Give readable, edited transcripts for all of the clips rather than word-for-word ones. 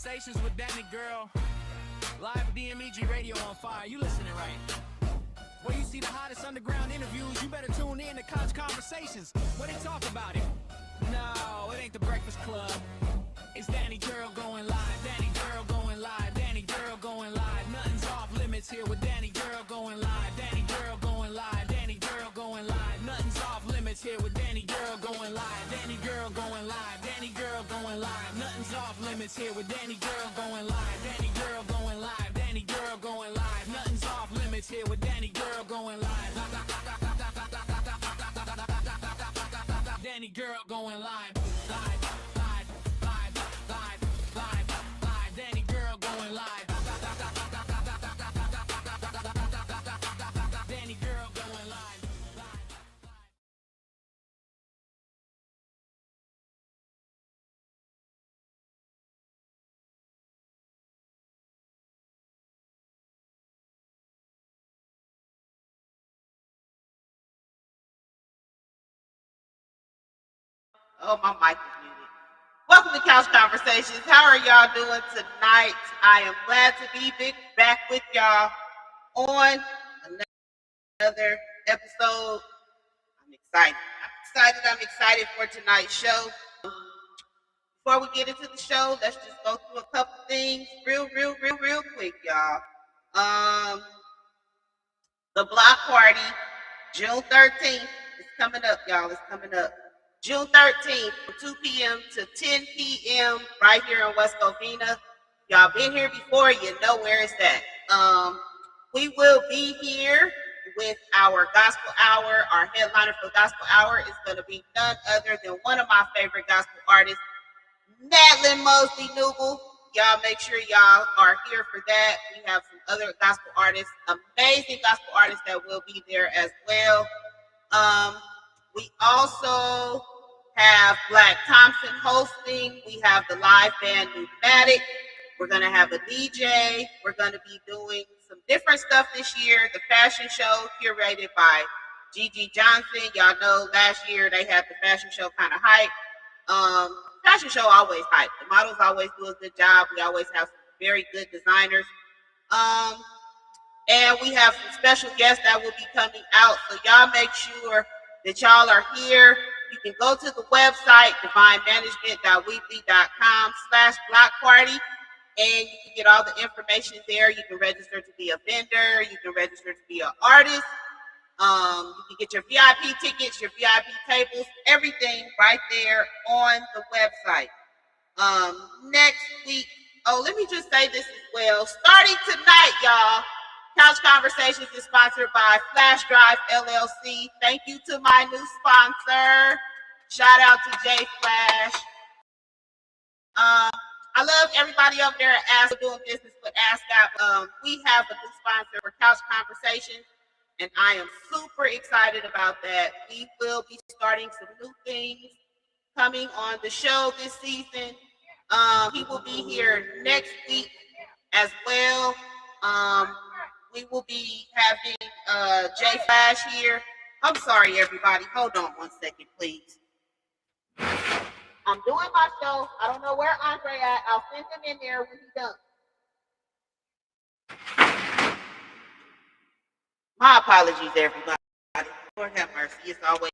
Conversations with Danni Gyrl. Live DMEG radio on fire. You listening right? Where you see the hottest underground interviews, you better tune in to Couch Conversations. Where they talk about it. No, it ain't the Breakfast Club. It's Danni Gyrl going live. Danni Gyrl going live. Danni Gyrl going live. Nothing's off limits here with Danni Gyrl going live. Danni Gyrl going live. Danni Gyrl going live. Nothing's off limits here with Danni Gyrl going live. Danni Gyrl going live. Danni Gyrl going live. Nothing's off limits here with Danni Gyrl going live. Danni Gyrl going live. Danni Gyrl going live. Nothing's off limits here with Danni Gyrl going live. Danni Gyrl going live. Live, live, live, live, live, live. Danni Gyrl going live. Danni Gyrl going live. Oh, my mic is muted. Welcome to Couch Conversations. How are y'all doing tonight? I am glad to be back with y'all on another episode. I'm excited for tonight's show. Before we get into the show, let's just go through a couple things real quick, y'all. The block party, June 13th, is coming up, y'all. It's coming up. June 13th from 2 p.m. to 10 p.m. right here in West Covina. Y'all been here before, you know where it's at. We will be here with our gospel hour. Our headliner for gospel hour is going to be none other than one of my favorite gospel artists, Madeline Mosley Newell. Y'all make sure y'all are here for that. We have some other gospel artists, amazing gospel artists that will be there as well. We also have Black Thompson hosting. We have the live band Pneumatic. We're going to have a DJ. We're going to be doing some different stuff this year. The fashion show curated by Gigi Johnson. Y'all know last year they had the fashion show kind of hype. Fashion show always hype. The models always do a good job. We always have some very good designers. And we have some special guests that will be coming out. So y'all make sure that y'all are here. You can go to the website, divinemanagement.weebly.com/block party, and you can get all the information there. You can register to be a vendor. You can register to be an artist. You can get your VIP tickets, your VIP tables, everything right there on the website. Next week, let me just say this as well. Starting tonight, y'all, Couch Conversations is sponsored by Flash Drive LLC. Thank you to my new sponsor. Shout out to J Flash. I love everybody up there at Ask doing business with ASCAP. We have a new sponsor for Couch Conversations, and I am super excited about that. We will be starting some new things coming on the show this season. He will be here next week as well. We will be having J Flash here. I'm sorry, everybody. Hold on one second, please. I'm doing my show. I don't know where Andre at. I'll send him in there when he's done. My apologies, everybody. Lord have mercy. It's always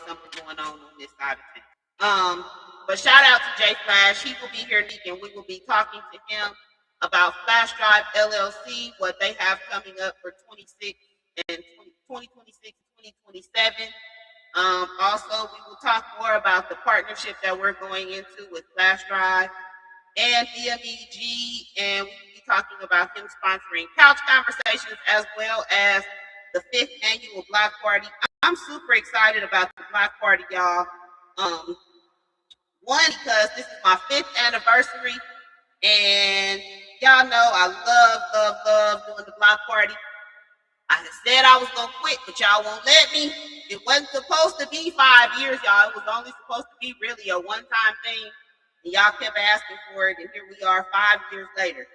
something going on this side of town. But shout out to J Flash. He will be here, and we will be talking to him about Flash Drive LLC, what they have coming up for 2026 and 2027. Also, we will talk more about the partnership that we're going into with Flash Drive and DMEG, and we will be talking about him sponsoring Couch Conversations as well as the 5th annual Block Party. I'm super excited about the Block Party, y'all. One, because this is my 5th anniversary, and y'all know I love doing the Block Party. I said I was going to quit, but y'all won't let me. It wasn't supposed to be 5 years, y'all. It was only supposed to be really a one-time thing. And y'all kept asking for it, and here we are 5 years later.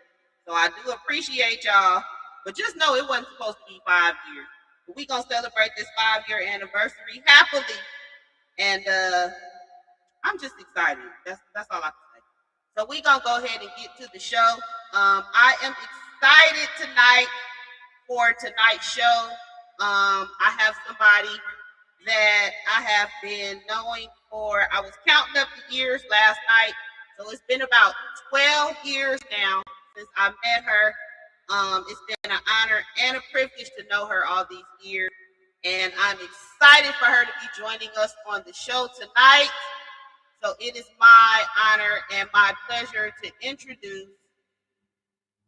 So I do appreciate y'all, but just know it wasn't supposed to be 5 years. But we're going to celebrate this 5-year anniversary happily. And I'm just excited. That's all I can say. So we're going to go ahead and get to the show. I am excited tonight for tonight's show. I have somebody that I have been knowing for, I was counting up the years last night. So it's been about 12 years now since I met her. It's been an honor and a privilege to know her all these years. And I'm excited for her to be joining us on the show tonight. So it is my honor and my pleasure to introduce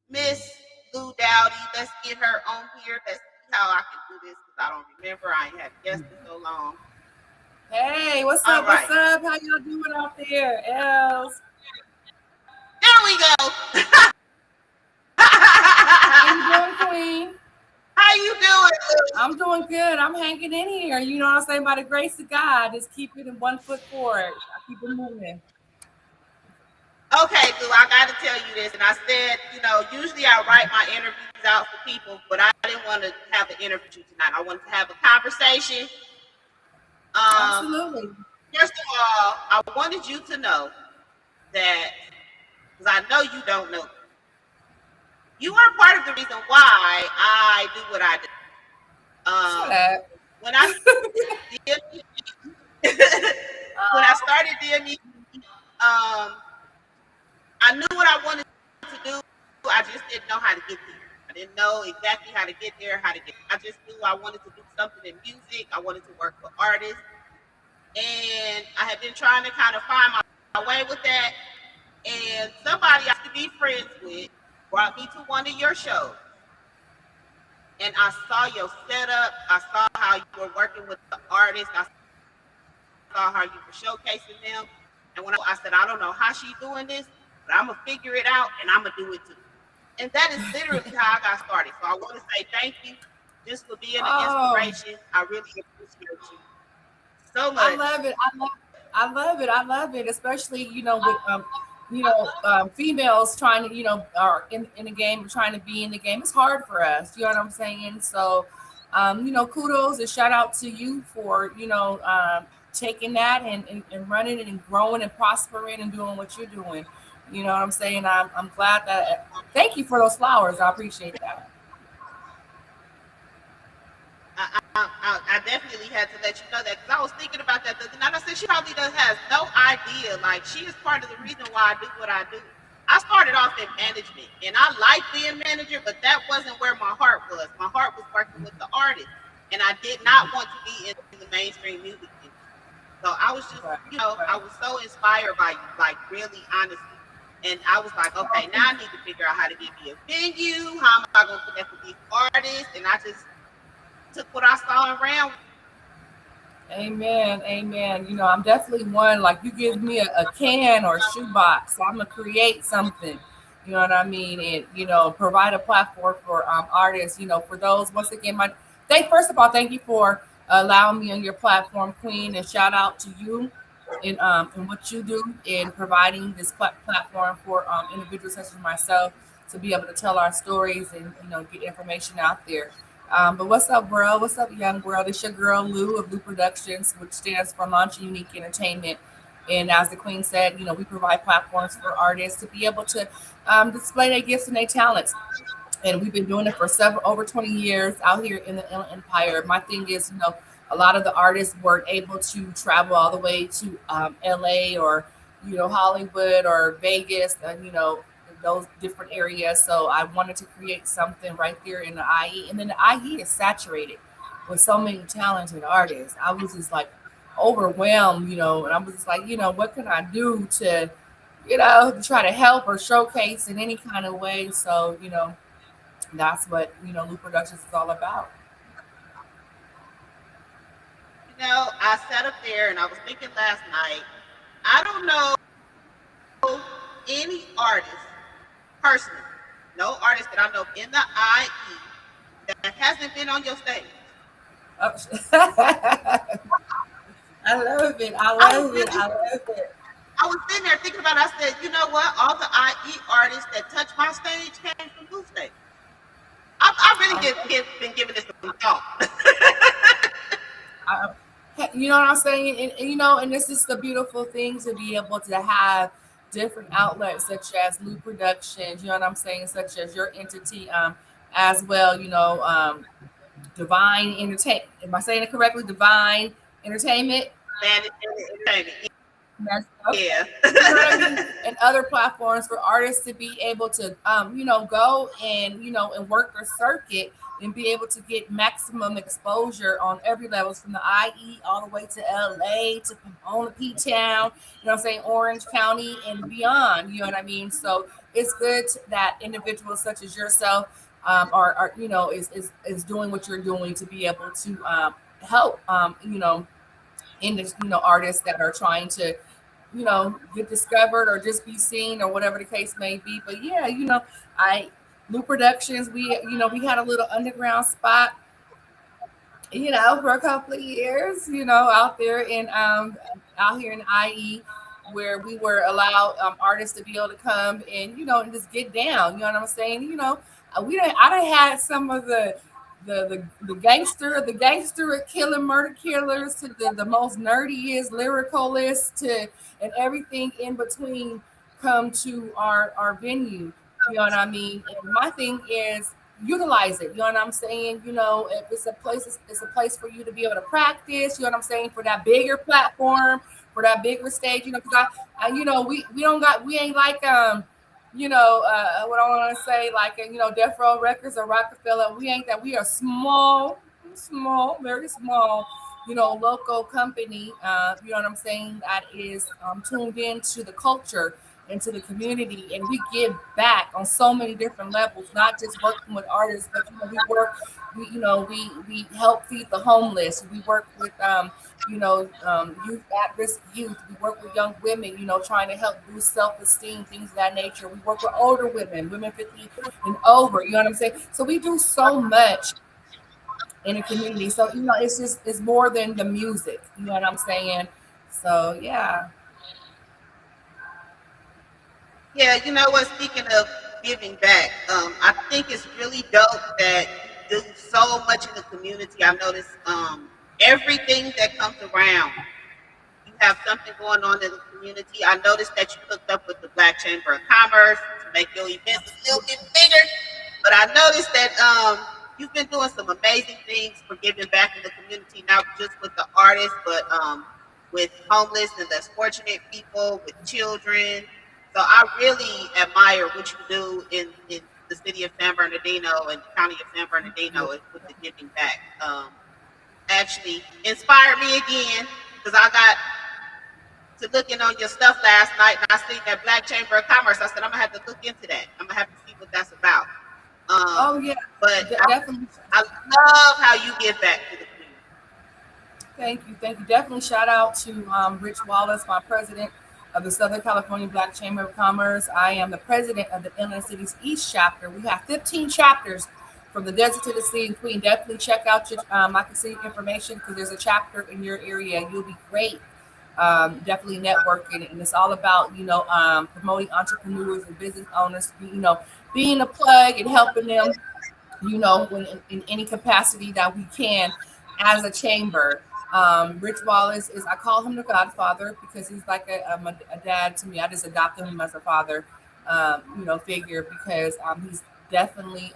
Miss Lue Dowdy. Let's get her on here. Let's see how I can do this because I don't remember. I ain't had guests in so long. Hey, what's up? Right. What's up? How y'all doing out there, Els? There we go. How you doing, Queen? How you doing? I'm doing good. I'm hanging in here. You know what I'm saying? By the grace of God, just keep it in 1 foot forward. I keep it moving. Okay, Lou, I got to tell you this. And I said, usually I write my interviews out for people, but I didn't want to have an interview tonight. I wanted to have a conversation. Absolutely. First of all, I wanted you to know that, because I know you don't know, you are part of the reason why I do what I do. When I started DME, I knew what I wanted to do. I just didn't know how to get there. I didn't know exactly how to get there, I just knew I wanted to do something in music. I wanted to work with artists. And I had been trying to kind of find my way with that. And somebody I used to be friends with brought me to one of your shows. And I saw your setup. I saw how you were working with the artists. I saw how you were showcasing them. And when I said, I don't know how she's doing this, but I'm going to figure it out and I'm going to do it too. And that is literally how I got started. So I want to say thank you just for being an inspiration. I really appreciate you so much. I love it. I love it. Especially, with females trying to, are in the game, trying to be in the game. It's hard for us. You know what I'm saying? So, kudos and shout out to you for, taking that and running it and growing and prospering and doing what you're doing. You know what I'm saying? I'm glad that. Thank you for those flowers. I appreciate that. I definitely had to let you know that because I was thinking about that. And I said she probably has no idea. Like, she is part of the reason why I do what I do. I started off in management, and I like being manager, but that wasn't where my heart was. My heart was working with the artist, and I did not want to be in the mainstream music industry. So I was just, I was so inspired by you, like, really, honestly. And I was like, okay, now I need to figure out how to get me a venue. How am I going to connect with these artists? And I just took what I saw and ran. Amen. I'm definitely one, like, you give me a can or a shoebox, I'm gonna create something. You know what I mean? And provide a platform for artists. For those, once again, first of all, thank you for allowing me on your platform, Queen, and shout out to you in what you do in providing this platform for individuals such as myself to be able to tell our stories and get information out there. But what's up, world? What's up, young world? It's your girl, Lue of Lue Productions, which stands for Launching Unique Entertainment. And as the Queen said, we provide platforms for artists to be able to display their gifts and their talents. And we've been doing it for over 20 years out here in the Inland Empire. My thing is, a lot of the artists weren't able to travel all the way to LA or, Hollywood or Vegas, and, those different areas. So I wanted to create something right there in the IE. And then the IE is saturated with so many talented artists. I was just like overwhelmed, and I was just like, what can I do to, to try to help or showcase in any kind of way. So, that's what, Lue Productions is all about. I sat up there and I was thinking last night, I don't know any artist personally, no artist that I know in the IE that hasn't been on your stage. I love it. I love it. I was sitting there thinking about it. I said, you know what? All the IE artists that touch my stage came from Lue stage. I really been giving this some thought. You know what I'm saying? And this is the beautiful thing to be able to have different outlets such as Lue Productions, you know what I'm saying, such as your entity, as well, Divine Entertainment. Am I saying it correctly? Divine Entertainment. Man, entertainment. That's Yeah. okay. You know what I mean? And other platforms for artists to be able to, go and, and work their circuit and be able to get maximum exposure on every levels from the IE all the way to LA to Pomona, P-Town, I'm saying, Orange County and beyond, you know what I mean? So it's good that individuals such as yourself are is doing what you're doing to be able to help, in this, artists that are trying to get discovered or just be seen or whatever the case may be. But yeah, I Lue Productions, we had a little underground spot, for a couple of years, out there in out here in IE, where we were allowed artists to be able to come and and just get down. You know what I'm saying? I done had some of the gangster killing murder killers to the most nerdiest lyricalist to and everything in between come to our venue. You know what I mean? And my thing is utilize it. You know what I'm saying? If it's a place for you to be able to practice. You know what I'm saying? For that bigger platform, for that bigger stage. Because we ain't like what I want to say, like Death Row Records or Rockefeller. We ain't that. We are small, very small. Local company. You know what I'm saying? That is tuned into the culture, into the community, and we give back on so many different levels, not just working with artists, but we help feed the homeless. We work with youth, at-risk youth. We work with young women, trying to help boost self-esteem, things of that nature. We work with older women 50 and over, you know what I'm saying? So we do so much in a community. So it's more than the music, you know what I'm saying? So yeah. Yeah, you know what? Speaking of giving back, I think it's really dope that you do so much in the community. I noticed everything that comes around, you have something going on in the community. I noticed that you hooked up with the Black Chamber of Commerce to make your events a little bit bigger. But I noticed that you've been doing some amazing things for giving back in the community, not just with the artists, but with homeless and less fortunate people, with children. So I really admire what you do in the city of San Bernardino and the county of San Bernardino with the giving back. Actually inspired me again because I got to looking on your stuff last night and I seen that Black Chamber of Commerce. I said I'm gonna have to look into that. I'm gonna have to see what that's about. Oh yeah, But definitely. I love how you give back to the community. Thank you. Definitely shout out to Rich Wallace, my president of the Southern California Black Chamber of Commerce. I am the president of the Inland Cities East chapter. We have 15 chapters from the desert to the sea and Queen. Definitely check out your I can see information because there's a chapter in your area. You'll be great. Definitely networking, and it's all about promoting entrepreneurs and business owners. Being a plug and helping them when in any capacity that we can as a chamber. Rich Wallace is, I call him the Godfather because he's like a dad to me. I just adopted him as a father, figure because he's definitely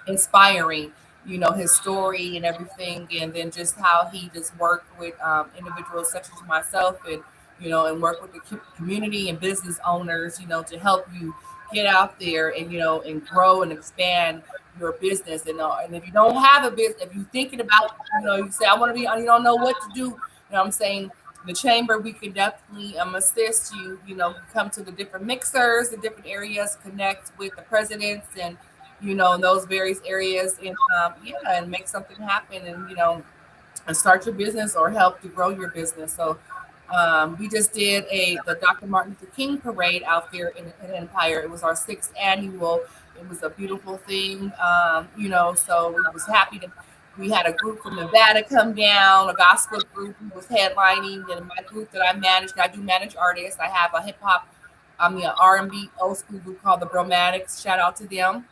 inspiring, his story and everything. And then just how he just worked with individuals such as myself and, and work with the community and business owners, to help you get out there and, and grow and expand your business. And if you don't have a business, if you're thinking about, you say, I want to be, you don't know what to do, I'm saying the chamber, we can definitely assist you, come to the different mixers, the different areas, connect with the presidents and, in those various areas and, and make something happen and, and start your business or help to grow your business. So we just did the Dr. Martin Luther King parade out there in Empire. It was our 6th annual. It was a beautiful thing, so we was happy to. We had a group from Nevada come down, a gospel group who was headlining, and my group that I managed. I do manage artists. I have a hip hop, R&B old school group called the Bromatics. Shout out to them.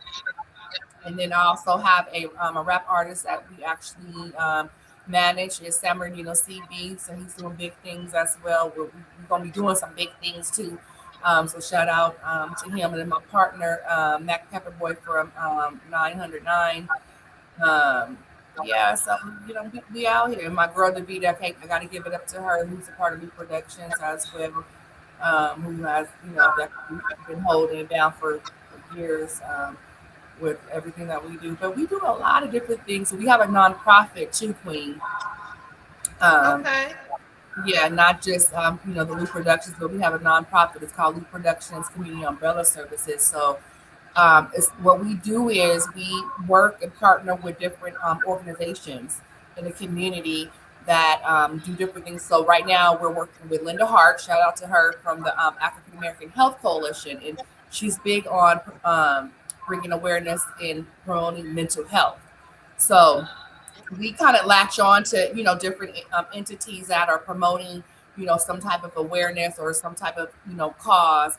And then I also have a rap artist that we actually manage is San Bernardino CB, so he's doing big things as well. We're going to be doing some big things too. So shout out to him, and then my partner Mac Pepperboy from 909. Um, yeah, so we out here. And my girl Davita, I got to give it up to her, who's a part of Lue Productions as well, who has definitely been holding it down for years. With everything that we do, but we do a lot of different things. So we have a nonprofit too, Queen. Okay. Yeah, not just the Lue Productions, but we have a nonprofit. It's called Lue Productions Community Umbrella Services. So it's what we do is we work and partner with different organizations in the community that do different things. So right now we're working with Linda Hart. Shout out to her from the African American Health Coalition, and she's big on bringing awareness in promoting mental health. So we kind of latch on to different entities that are promoting some type of awareness or some type of cause,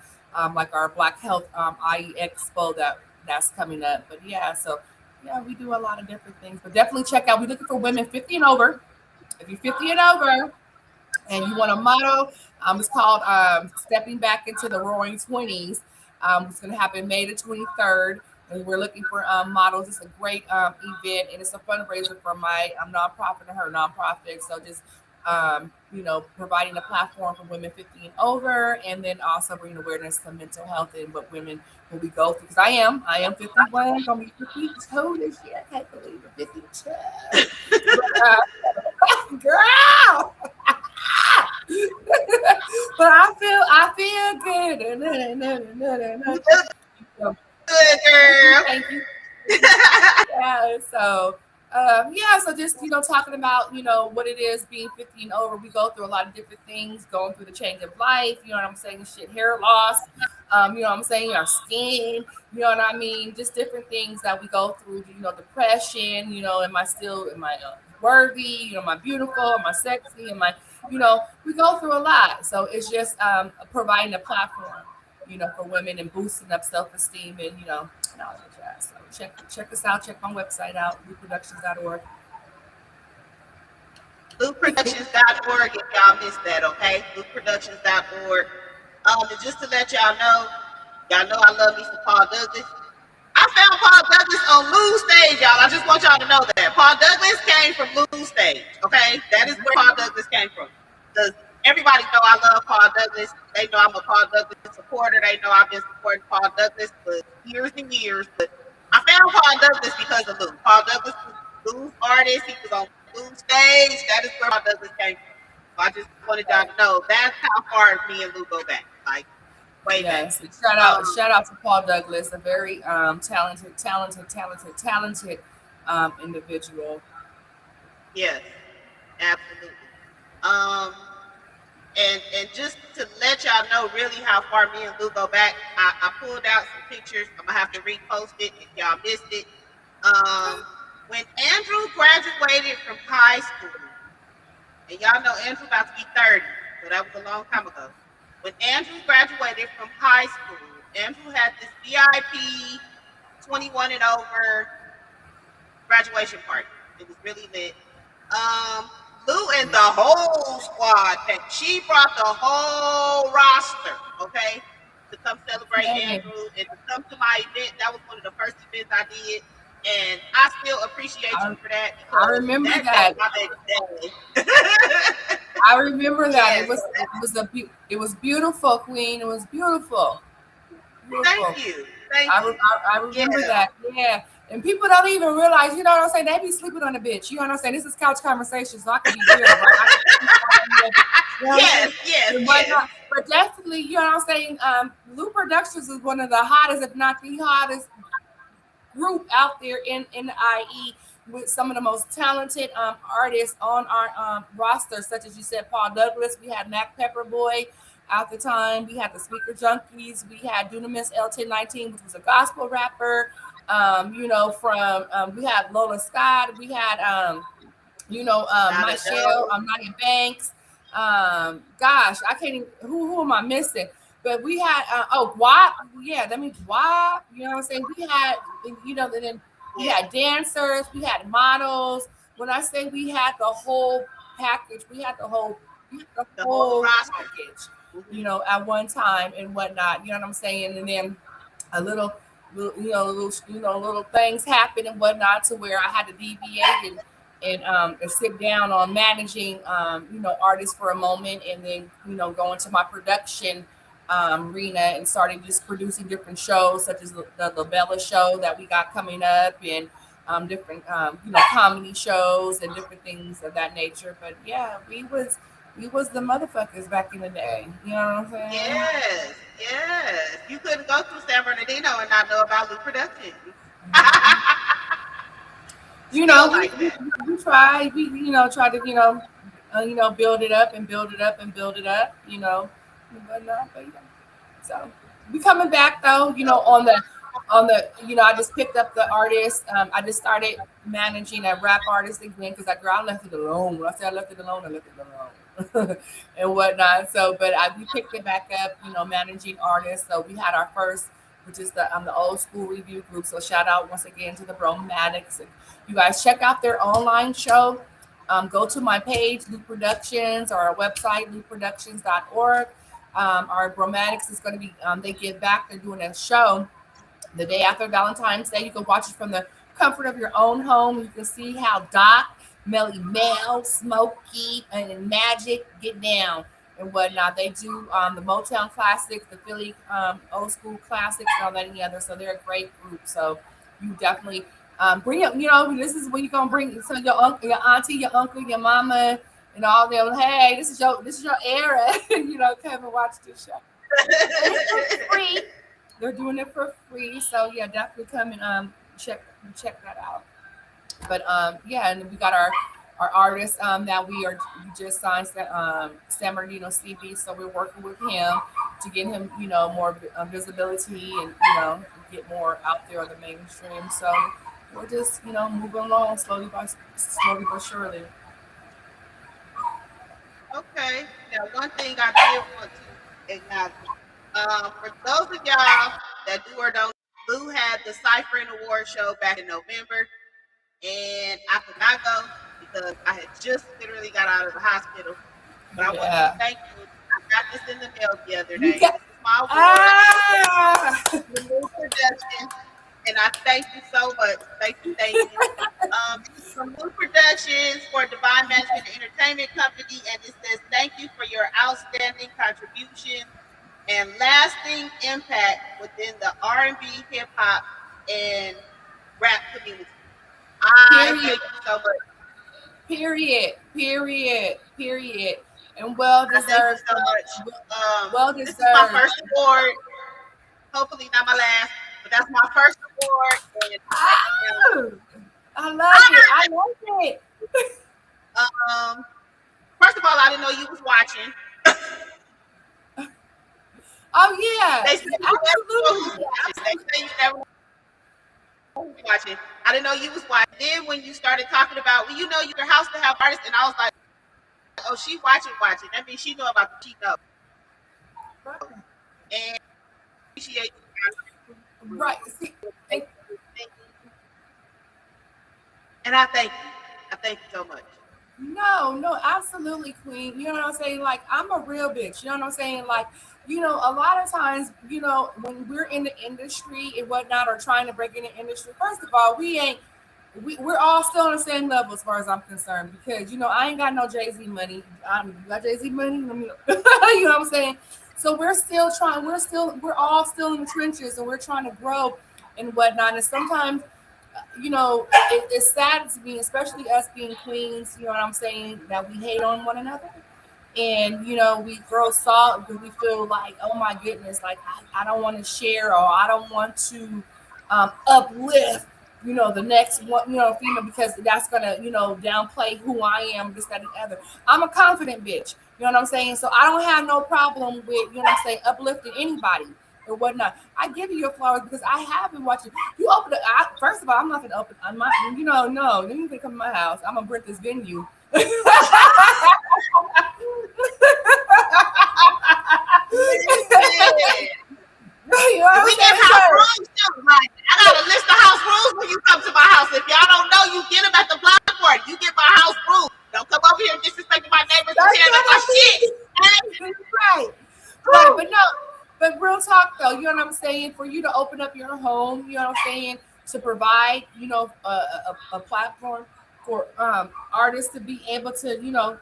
like our Black Health IE Expo that's coming up. But yeah, so yeah, we do a lot of different things. But definitely check out. We're looking for women 50 and over. If you're 50 and over and you want a model, it's called Stepping Back into the Roaring 20s. It's going to happen May the 23rd. And we're looking for models. It's a great event, and it's a fundraiser for my nonprofit and her nonprofit. So just providing a platform for women 50 and over, and then also bringing awareness to mental health and what women will we go through. Because I am 51, gonna be 52 this year. I can't believe it, 52. But, girl. But I feel good. Good girl. Thank you. Yeah, so so just talking about what it is being 50 and over. We go through a lot of different things, going through the change of life, you know what I'm saying, hair loss, you know what I'm saying, our skin, you know what I mean, just different things that we go through, depression, am I worthy, am I beautiful, am I sexy, we go through a lot. So it's just providing a platform for women and boosting up self-esteem and all that jazz. So check us out. Check my website out, lueproductions.org. LueProductions.org if y'all missed that, okay? LueProductions.org. And just to let y'all know I love me some Paul Douglas. I found Paul Douglas on Lue stage, y'all. I just want y'all to know that. Paul Douglas came from Lue stage, okay? That is where Paul Douglas came from. Because everybody know I love Paul Douglas. They know I'm a Paul Douglas supporter. They know I've been supporting Paul Douglas for years and years. But I found Paul Douglas because of Lue. Paul Douglas was Lue's artist. He was on Lue stage. That is where Paul Douglas came from. So I just wanted y'all to know that's how far me and Lue go back. Like, way back. Shout out to Paul Douglas, a very talented individual. Yes, absolutely. And just to let y'all know really how far me and Lue go back, I pulled out some pictures. I'm gonna have to repost it if y'all missed it. When Andrew graduated from high school, and y'all know Andrew about to be 30, so that was a long time ago. When Andrew graduated from high school, Andrew had this VIP 21 and over graduation party. It was really lit. Lue and the whole squad, she brought the whole roster, okay, to come celebrate Andrew and to come to my event. That was one of the first events I did, and I still appreciate you for that. I remember that. I remember that. Yes. It was beautiful, Queen. It was beautiful. Thank you. I remember that. Yeah. And people don't even realize, you know what I'm saying? They be sleeping on the bitch. You know what I'm saying? This is couch conversation, so I can be real, right? Yes. But definitely, you know what I'm saying? Lue Productions is one of the hottest, if not the hottest group out there in the IE, with some of the most talented artists on our roster, such as you said, Paul Douglas. We had Mac Pepperboy at the time. We had the Speaker Junkies. We had Dunamis L1019, which was a gospel rapper. We had Lola Scott. We had Michelle, Nadia Banks. Gosh, I can't even, who am I missing? But we had WAP. Yeah, that means WAP. You know what I'm saying? We had, then we had dancers, we had models, when I say we had the whole package, we had the The whole whole roster. package, Mm-hmm. at one time and whatnot. You know what I'm saying? And then a little things happen and whatnot to where I had to deviate and sit down on managing artists for a moment, and then go into my production arena and started just producing different shows such as the Bella show that we got coming up, and different comedy shows and different things of that nature. But yeah, we was the motherfuckers back in the day. You know what I'm saying? Yes, yes. You couldn't go through San Bernardino and not know about Lue Productions. You Still know, like that. we try, try to, build it up and build it up and build it up, and whatnot. But yeah, so we coming back though, I just picked up the artist. I just started managing a rap artist again because I left it alone. When I say I left it alone, I left it alone and whatnot. So, but we picked it back up, managing artists. So we had our first, which is the old school review group. So shout out once again to the Bromatics. You guys check out their online show. Go to my page, Lue Productions, or our website, lueproductions.org. Our Bromatics is going to be, they give back. They're doing a show the day after Valentine's Day. You can watch it from the comfort of your own home. You can see how Doc, Melly Mel, Smokey, and Magic get down and whatnot. They do the Motown classics, the Philly old school classics, and all that and the other. So they're a great group. So you definitely bring up, this is when you're gonna bring so your uncle, your auntie, your uncle, your mama, and all them. Hey, this is your era. Come and watch this show. And it's for free. They're doing it for free. So yeah, definitely come and check that out. But yeah, and we got our artist that we just signed San Bernardino CB, so we're working with him to get him more visibility and get more out there on the mainstream. So we're just moving along slowly but surely. Okay. Now, one thing I did want to acknowledge. For those of y'all that do or don't, Lue had the Cyphering Award show back in November, and I could not go because I had just literally got out of the hospital. But I want to thank you. I got this in the mail the other day. This is my award, the Lue Production, and I thank you so much. Thank you, thank you. This is from Lue Productions for Divine Management Entertainment Company, and it says thank you for your outstanding contribution and lasting impact within the R&B, hip hop, and rap community. I thank you so much. Period. And well deserved. Thank you so much. Well deserved. This is my first award. Hopefully not my last, but that's my first award. And I love it. First of all, I didn't know you was watching. Oh yeah, They say absolutely. you never watching. I didn't know you was watching. Then when you started talking about, well, your house to have artists, and I was like, oh, she watching. That means she know about the cheat up. And appreciate you. Right. And I thank you. I thank you so much. No, absolutely, Queen. You know what I'm saying? Like, I'm a real bitch. You know what I'm saying? Like, a lot of times, when we're in the industry and whatnot, or trying to break in the industry, first of all, we're all still on the same level as far as I'm concerned, because I ain't got no Jay-Z money. You got Jay-Z money? Let me you know what I'm saying? So we're all still in the trenches, and we're trying to grow and whatnot. And sometimes, it's sad to me, especially us being queens, you know what I'm saying, that we hate on one another. And we throw salt because we feel like, oh my goodness, like I don't want to share, or I don't want to uplift the next one, female, because that's gonna downplay who I am, this, that, and the other. I'm a confident bitch, you know what I'm saying? So I don't have no problem with uplifting anybody or whatnot. I give you your flowers because I have been watching you open the first of all, I'm not gonna open, I'm not, no, you can come to my house, I'm gonna rent this venue. You know we get house rules too. Like, I got a list of house rules when you come to my house. If y'all don't know, you get them at the block party. You get but no, but real talk though, you know what I'm saying? For you to open up your home, you know what I'm saying, to provide, a platform for artists to be able to,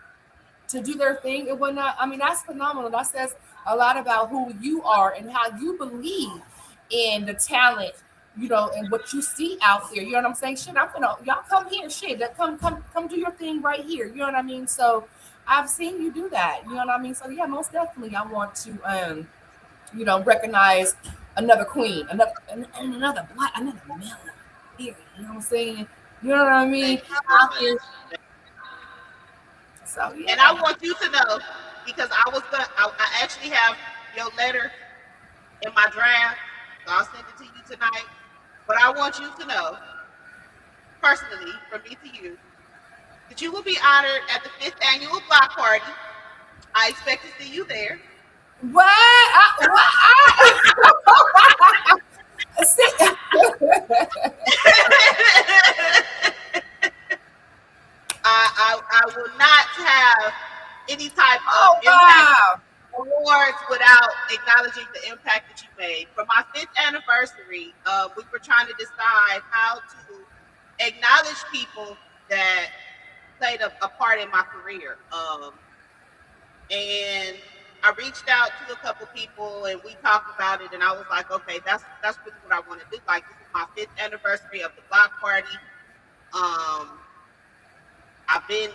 to do their thing and whatnot. I mean, that's phenomenal. That says a lot about who you are and how you believe in the talent, and what you see out there. You know what I'm saying? Shit, I'm gonna y'all come here. Shit, come do your thing right here. You know what I mean? So I've seen you do that. You know what I mean? So yeah, most definitely, I want to recognize another queen, another black, another male. Period. You know what I'm saying? You know what I mean? Thank you so Out much. here. So And I yeah. want you to know, because I actually have your letter in my draft, so I'll send it to you tonight. But I want you to know, personally, from me to you, that you will be honored at the 5th annual block party. I expect to see you there. What? See, I will not have any type of oh impact wow. awards without acknowledging the impact that you made. For my 5th anniversary, we were trying to decide how to acknowledge people that played a part in my career. And I reached out to a couple people and we talked about it, and I was like, okay, that's really what I want to do. Like, this is my 5th anniversary of the block party. Um, I've been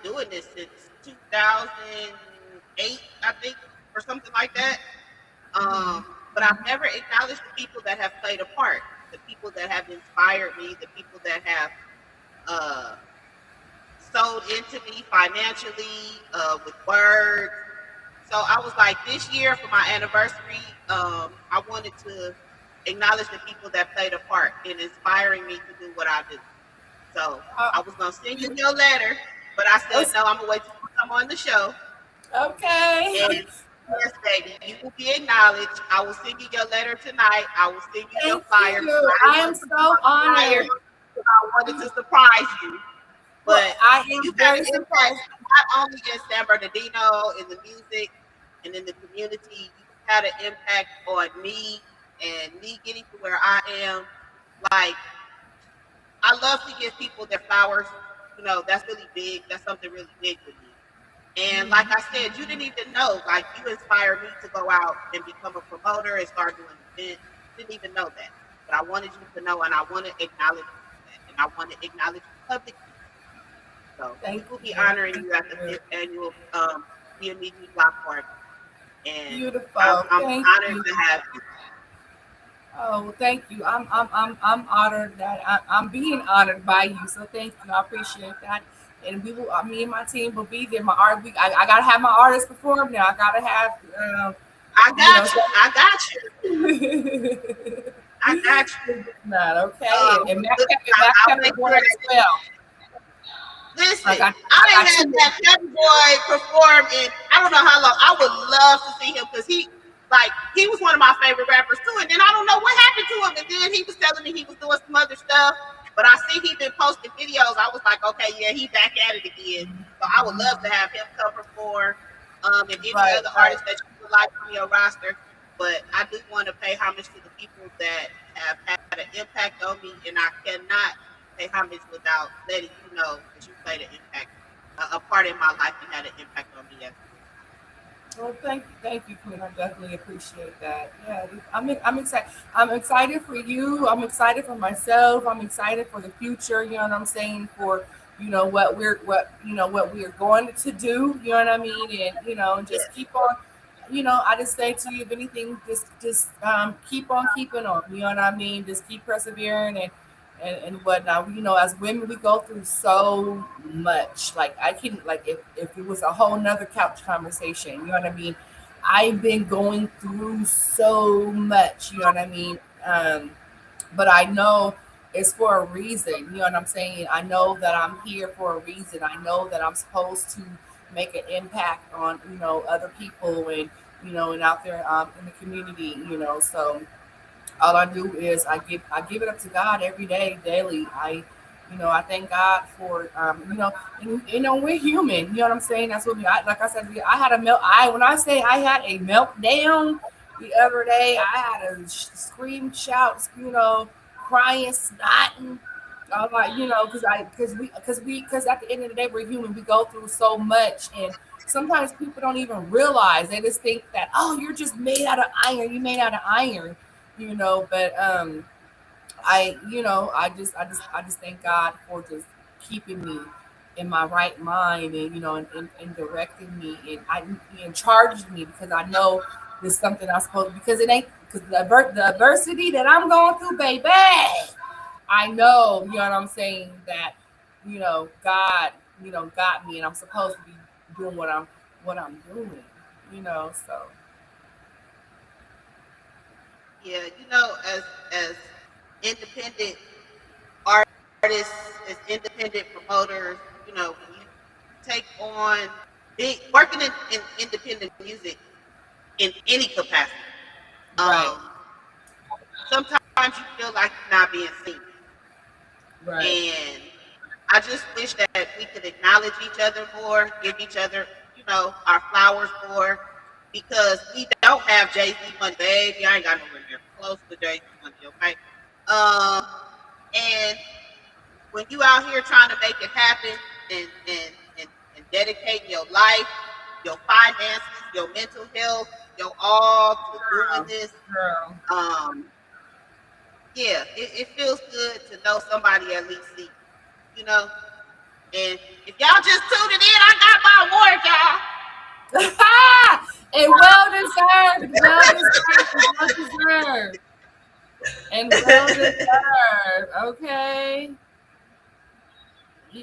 doing this since 2008, I think, or something like that. But I've never acknowledged the people that have played a part, the people that have inspired me, the people that have uh, sold into me financially, with words. So I was like, this year for my anniversary, I wanted to acknowledge the people that played a part in inspiring me to do what I do. So Uh, I was gonna send you your letter, but I said no. I'm gonna wait till you come on the show. okay. And yes, baby, you will be acknowledged. I will send you your letter tonight. I will send you your Thank flyer because you. I I didn't am want to put you so on the flyer honored. because I wanted to surprise you. Well, But I am you've had very an impact surprised. not only in San Bernardino in the music and in the community. You've had an impact on me and me getting to where I am. Like, I love to give people their flowers. You know, that's really big. That's something really big with me. And like I said, you didn't even know. Like, you inspired me to go out and become a promoter and start doing events. You didn't even know that. But I wanted you to know, and I want to acknowledge you for that. And I want to acknowledge you publicly. So we Thank will be you. honoring Thank you at the you. 5th annual BMEG Block Party. And Beautiful. I'm Thank honored you. to have you. Oh, well, thank you. I'm honored that I'm being honored by you. So thank you. I appreciate that. And we will. Me and my team will be there. My art. I gotta have my artists perform now. I gotta have. I You know. got you. I got you. I got you. Not okay. And Matt, Look, And Matt I'll make Pepperboard sure as that. well. Listen, I got. I I didn't got have two. that Pepper Boy perform in I don't know how long. I would love to see him because he was one of my favorite rappers too. And then I don't know what happened to him. And then he was telling me he was doing some other stuff. But I see he been posting videos. I was like, okay, yeah, he back at it again. So I would love to have him come perform. And any Right. other Right. artists that you would like on your roster. But I do want to pay homage to the people that have had an impact on me, and I cannot pay homage without letting you know that you played an impact, a part in my life, and had an impact on me as Well, thank you, Queen. I definitely appreciate that. Yeah, I'm excited. I'm excited for you. I'm excited for myself. I'm excited for the future. You know what I'm saying? For what we're going to do. You know what I mean? And well. just keep on. I just say to you, if anything, just keep on keeping on. You know what I mean? Just keep persevering and whatnot. As women, we go through so much. Like I can, like if it was a whole nother couch conversation, you know what I mean? I've been going through so much, you know what I mean? But I know it's for a reason, you know what I'm saying? I know that I'm here for a reason. I know that I'm supposed to make an impact on, other people and out there in the community. So all I do is I give it up to God every day, daily. I thank God for, we're human. You know what I'm saying? That's what like I said, I had a when I say I had a meltdown the other day, I had a scream, shout, crying, snotting. I'm like, because at the end of the day, we're human. We go through so much, and sometimes people don't even realize. They just think that, oh, you're just made out of iron. You made out of iron, But I just thank God for just keeping me in my right mind, and and directing me, and charged me, because I know there's something I'm supposed to, because it ain't, because the adversity that I'm going through, baby. I know, you know what I'm saying, that God, got me, and I'm supposed to be doing what I'm doing, so Yeah, as independent artists, as independent promoters, when you take on working in independent music in any capacity, right, um, sometimes you feel like you're not being seen. right. And I just wish that we could acknowledge each other more, give each other, our flowers more, because we don't have Jay-Z money, baby. I ain't got nowhere near close to Jay-Z money, okay? Um, and when you out here trying to make it happen, and dedicating your life, your finances, your mental health, your all to doing Girl, this, girl. um, yeah, it feels good to know somebody at least see you, And if y'all just tuned it in, I got my award, And well deserved, well deserved, well deserved, and well y'all. deserved. Okay,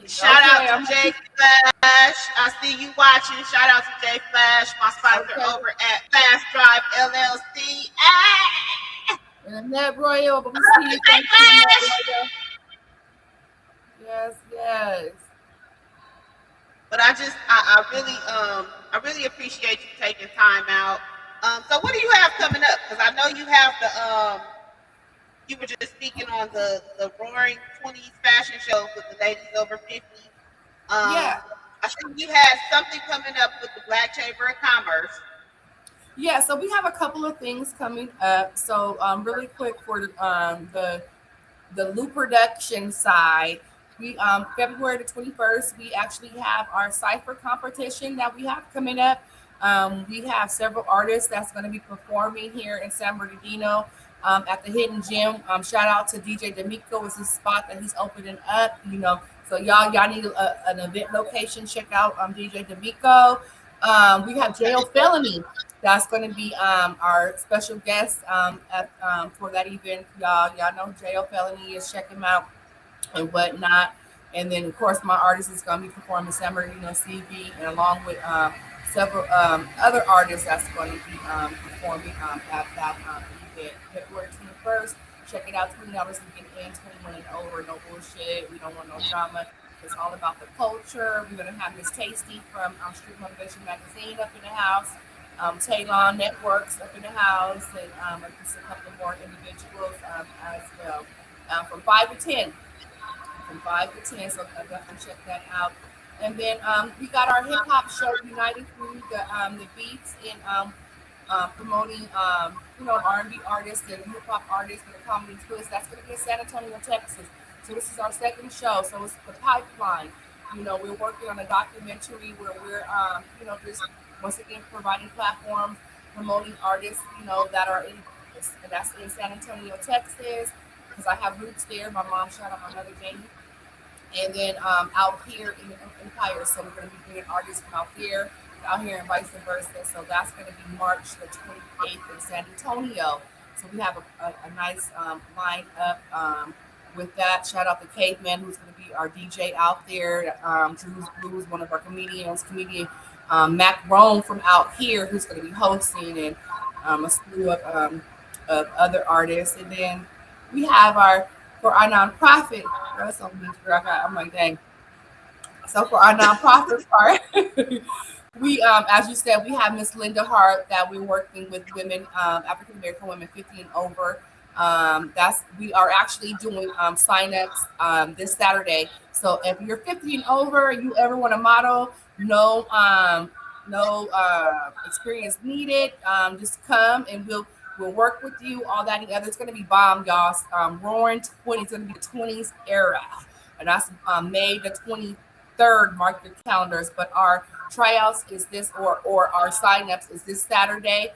Shout out okay, to Jay Flash. I see you watching. Shout out to Jay Flash, my sponsor okay. over at Fast Drive LLC. Ah! And Annette Royal, but we Love see you, you. Jay Thank you, Annette Flash. Royal. Yes, yes. But I really appreciate you taking time out. So what do you have coming up? Because I know you have you were just speaking on the Roaring 20s fashion show with the ladies over 50. Yeah, I think you had something coming up with the Black Chamber of Commerce. yeah. So we have a couple of things coming up. So really quick for the Lue production side, we February the 21st, we actually have our cipher competition that we have coming up. We have several artists that's going to be performing here in San Bernardino, at the Hidden Gym. Shout out to DJ D'Amico, is his spot that he's opening up. So y'all need an event location. Check out DJ D'Amico. We have Okay. Jail Felony. That's going to be our special guest for that event. Y'all know Jail Felony is. Check him out and whatnot. And then, of course, my artist is going to be performing San Bernardino CB, and along with several other artists that's going to be performing at that event, February 21st. Check it out, $20 to get in, 21 and over, no bullshit. We don't want no drama. It's all about the culture. We're going to have Miss Tasty from Street Motivation Magazine up in the house, Taylon Networks up in the house, and just a couple more individuals as well. From 5 to 10, so definitely check that out. And then we got our hip hop show, United Through the Beats, and promoting R&B artists and hip hop artists with a comedy twist. That's going to be in San Antonio, Texas. So this is our second show. So it's the pipeline. We're working on a documentary where we're just once again providing platforms, promoting artists that are in, and that's in San Antonio, Texas, because I have roots there. My mom, shout out my mother Jamie. And then out here in Empire, so we're going to be bringing artists from out here and vice versa. So that's going to be March the 28th in San Antonio. So we have a nice lineup with that. Shout out to Caveman, who's going to be our DJ out there. Drew's Blues, one of our comedian Mac Rome from out here, who's going to be hosting, and a slew of other artists. And then we have for our nonprofit. That's so much. I'm like, dang. So for our nonprofit part, we, as you said, we have Miss Linda Hart that we're working with women, African American women 50 and over. We are actually doing signups this Saturday. So if you're 50 and over, you ever want to model, no experience needed. Just come and we'll work with you. All that and the other. It's going to be bomb, y'all. Roaring 20. It's going to be the 20s era, and that's May the 23rd. Mark your calendars. But our tryouts is this, or our signups is this Saturday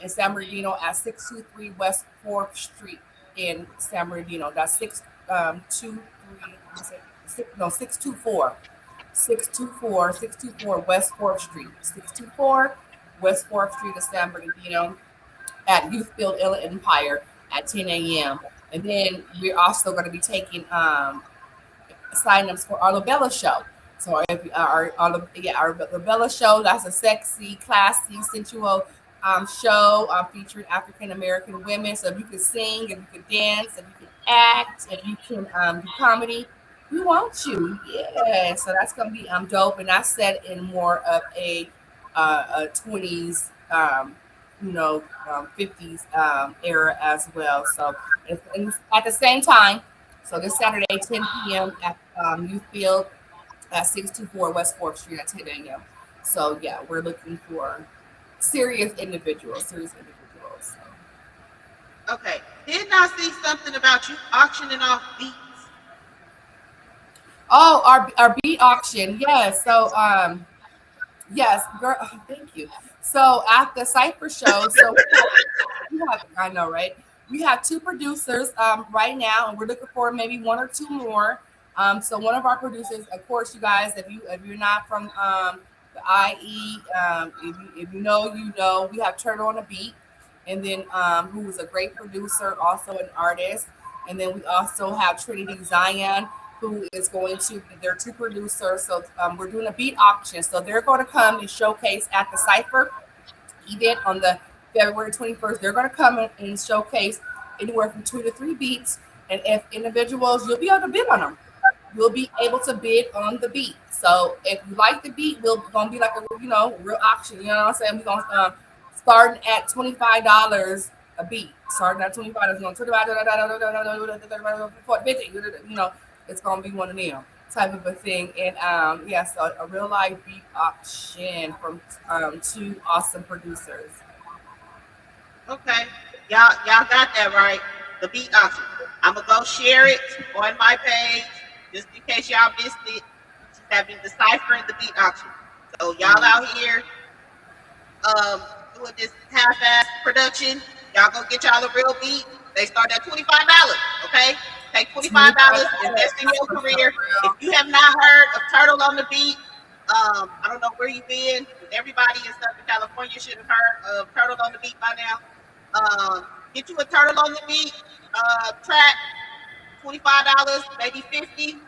in San Bernardino at 623 West 4th Street in San Bernardino. That's 624 West 4th Street. 624 West 4th Street in San Bernardino at Youth Build Empire at 10 a.m. And then we're also going to be taking signups for our Labella show. So if our Labella show, that's a sexy, classy, sensual show featuring African American women. So if you can sing, if you can dance, if you can act, if you can do comedy, we want you. Yeah. So that's gonna be dope, and that's set in more of a 20s 50s era as well. So it's at the same time. So this Saturday, 10 p.m. at Youth Field at 624 West 4th Street at 10 a.m. So yeah, we're looking for serious individuals. So. Okay. Didn't I see something about you auctioning off beats? Oh, our beat auction. Yes. So yes, girl, thank you. So at the Cypher show, I know, right? We have 2 producers right now, and we're looking for maybe 1 or 2 more. So one of our producers, of course, you guys, if you're not from the IE, if you know, we have Turtle on the Beat, and then who is a great producer, also an artist, and then we also have Trinity Zion, who is going to be their 2 producers. So we're doing a beat auction, so they're going to come and showcase at the Cypher event on the February 21st. They're going to come and showcase anywhere from 2 to 3 beats, and if individuals, you'll be able to bid on them. You'll be able to bid on the beat. So if you like the beat, we're gonna be like a real auction. You know what I'm saying? We're gonna starting at $25 a beat. Starting at $25, we're gonna it's gonna be one of them type of a thing. And so a real life beat auction from 2 awesome producers. Okay, y'all got that right. The beat auction. I'm gonna go share it on my page just in case y'all missed it. Having the Cypher and the beat auction. So y'all out here doing this half-ass production. Y'all go get y'all a real beat. They start at $25. Okay, take $25, invest in your career. If you have not heard of Turtle on the Beat, I don't know where you've been. Everybody in Southern California should have heard of Turtle on the Beat by now. Get you a Turtle on the Beat track, $25, maybe $50.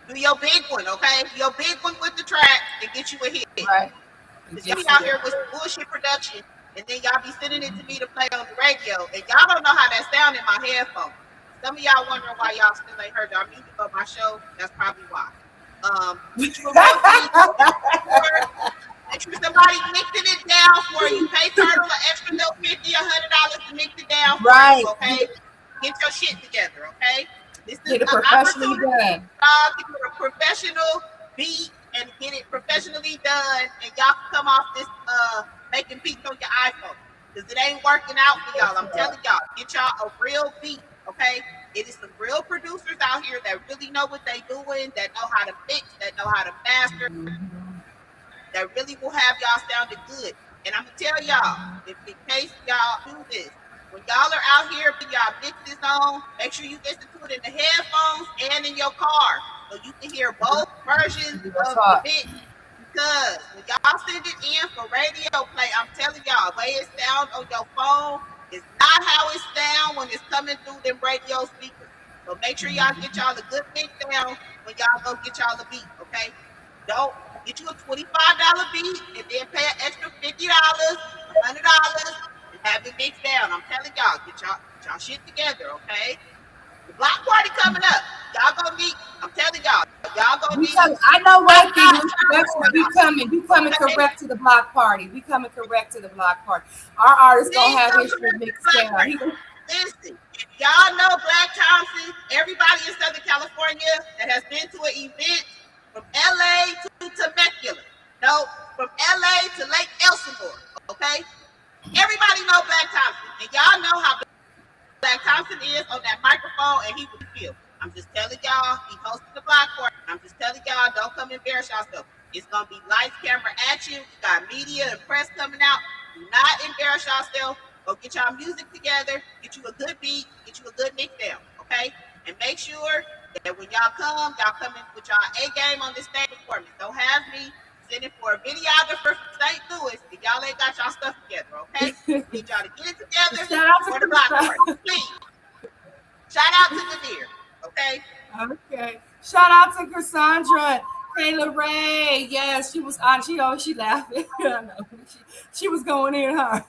Do your big one, okay? Your big one with the track and get you a hit. Right. Because y'all be out here with bullshit production, and then y'all be sending it to me to play on the radio, and y'all don't know how that sound in my headphones. Some of y'all wondering why y'all still ain't heard y'all music on my show. That's probably why. Make sure somebody mixing it down for you. Pay Turtle an extra little $50 or $100 to mix it down for you, okay? Get your shit together, okay? This is an opportunity to get a professional beat and get it professionally done, and y'all can come off this making beats on your iPhone, because it ain't working out for y'all. I'm telling y'all, get y'all a real beat, okay? It is some real producers out here that really know what they doing, that know how to mix, that know how to master, that really will have y'all sounding good. And I'm gonna tell y'all, if in case y'all do this, when y'all are out here, put y'all mix this on, make sure you listen to it in the headphones and in your car, so you can hear both versions of the mix. Because when y'all send it in for radio play, I'm telling y'all, the way it sounds on your phone is not how it sounds when it's coming through them radio speakers. So make sure y'all get y'all a good mix down when y'all go get y'all a beat, okay? Don't get you a $25 beat and then pay an extra $50, $100. Have it mixed down. I'm telling y'all, get y'all shit together, okay? The block party coming up. Y'all gonna meet. I'm telling y'all gonna meet. I know one thing. We coming correct to the block party. We coming correct to the block party. Our artist gonna have his shit mixed down. Listen, if y'all know Black Thompson, everybody in Southern California that has been to an event from LA to Temecula, no, from LA to Lake Elsinore, okay? Everybody know Black Thompson, and y'all know how Black Thompson is on that microphone, and he will feel. I'm just telling y'all, he hosted the block party. I'm just telling y'all, don't come embarrass yourself. It's gonna be lights, camera, action. We got media and press coming out. Do not embarrass yourself. Go get y'all music together. Get you a good beat. Get you a good mix down, okay? And make sure that when y'all come in with y'all A game on this stage performance. Don't have me sending for a videographer from St. Louis if y'all ain't got y'all stuff together, okay? Need y'all to get it together for the block party, please. Shout out to Nadir, okay? Okay. Shout out to Cassandra, Kayla Ray. Yes, she was on. She laughing. I know. She was going in, huh?